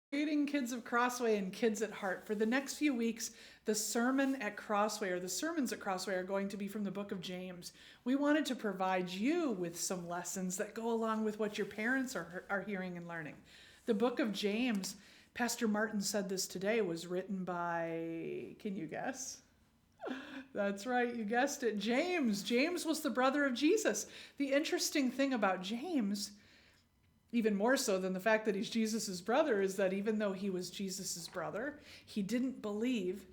Greeting kids of CrossWay and kids at heart. For the next few weeks, the sermons at CrossWay are going to be from the book of James. We wanted to provide you with some lessons that go along with what your parents are hearing and learning. The book of James, Pastor Martin said this today, was written by, can you guess? That's right, you guessed it, James. James was the brother of Jesus. The interesting thing about James, even more so than the fact that he's Jesus' brother, is that even though he was Jesus' brother, he didn't believe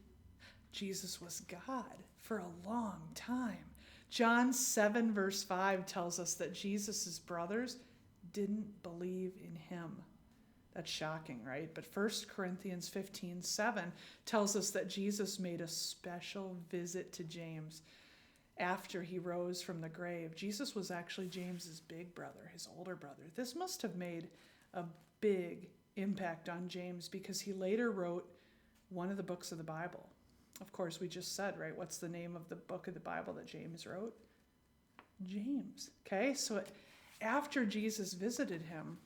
Jesus was God for a long time. John 7 verse 5 tells us that Jesus' brothers didn't believe in him. That's shocking, right? But 1 Corinthians 15:7 tells us that Jesus made a special visit to James after he rose from the grave. Jesus was actually James's big brother, his older brother. This must have made a big impact on James because he later wrote one of the books of the Bible. Of course, we just said, right? What's the name of the book of the Bible that James wrote? James. Okay, so after Jesus visited him,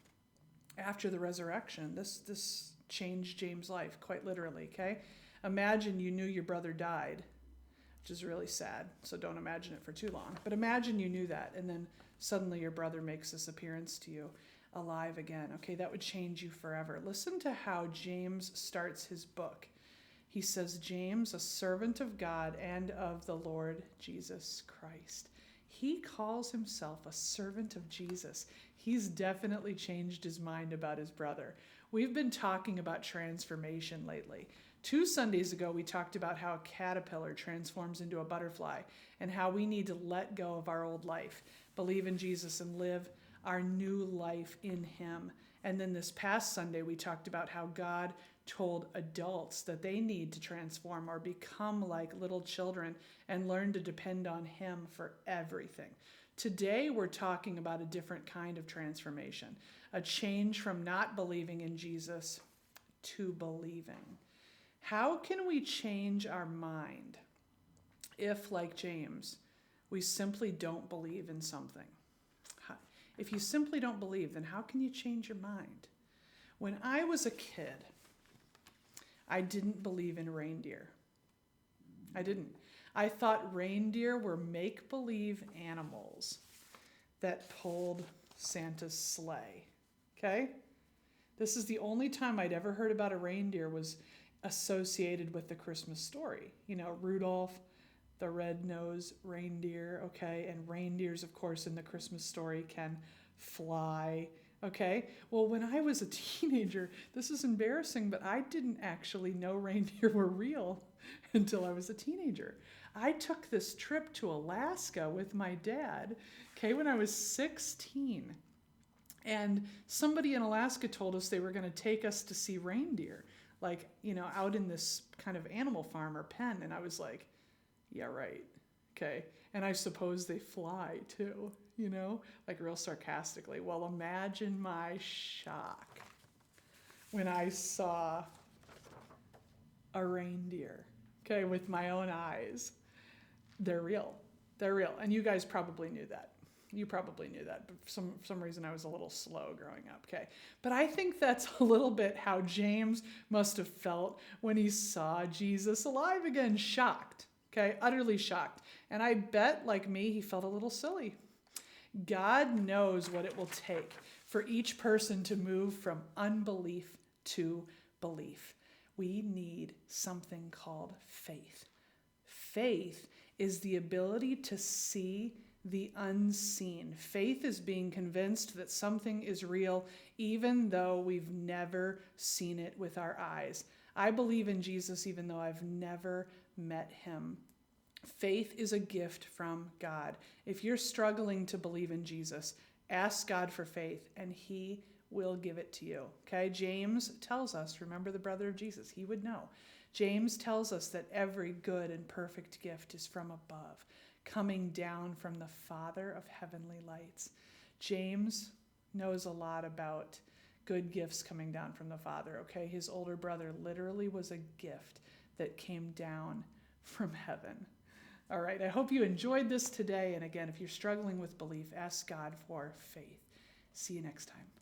after the resurrection, this changed James' life, quite literally, okay? Imagine you knew your brother died, which is really sad, so don't imagine it for too long. But imagine you knew that, and then suddenly your brother makes this appearance to you, alive again. Okay, that would change you forever. Listen to how James starts his book. He says, James, a servant of God and of the Lord Jesus Christ. He calls himself a servant of Jesus. He's definitely changed his mind about his brother. We've been talking about transformation lately. 2 Sundays ago, we talked about how a caterpillar transforms into a butterfly and how we need to let go of our old life, believe in Jesus, and live our new life in him. And then this past Sunday, we talked about how God told adults that they need to transform or become like little children and learn to depend on him for everything. Today, we're talking about a different kind of transformation, a change from not believing in Jesus to believing. How can we change our mind if, like James, we simply don't believe in something? If you simply don't believe, then how can you change your mind? When I was a kid, I didn't believe in reindeer. I didn't. I thought reindeer were make-believe animals that pulled Santa's sleigh. Okay? This is the only time I'd ever heard about a reindeer was associated with the Christmas story. You know, Rudolph, the red-nosed reindeer, okay? And reindeers, of course, in the Christmas story can fly, okay? Well, when I was a teenager, this is embarrassing, but I didn't actually know reindeer were real until I was a teenager. I took this trip to Alaska with my dad, okay, when I was 16. And somebody in Alaska told us they were going to take us to see reindeer, like, you know, out in this kind of animal farm or pen. And I was like, yeah, right. Okay. And I suppose they fly too, you know, like real sarcastically. Well, imagine my shock when I saw a reindeer, okay, with my own eyes. They're real. They're real. And you guys probably knew that. You probably knew that, but for some reason I was a little slow growing up, okay? But I think that's a little bit how James must have felt when he saw Jesus alive again, shocked, okay? Utterly shocked. And I bet, like me, he felt a little silly. God knows what it will take for each person to move from unbelief to belief. We need something called faith. Faith is the ability to see the unseen. Faith is being convinced that something is real even though we've never seen it with our eyes. I believe in Jesus even though I've never met him. Faith is a gift from God. If you're struggling to believe in Jesus, ask God for faith and he will give it to you. Okay? James tells us, remember the brother of Jesus, he would know. James tells us that every good and perfect gift is from above, coming down from the Father of heavenly lights. James knows a lot about good gifts coming down from the Father, okay? His older brother literally was a gift that came down from heaven. All right, I hope you enjoyed this today. And again, if you're struggling with belief, ask God for faith. See you next time.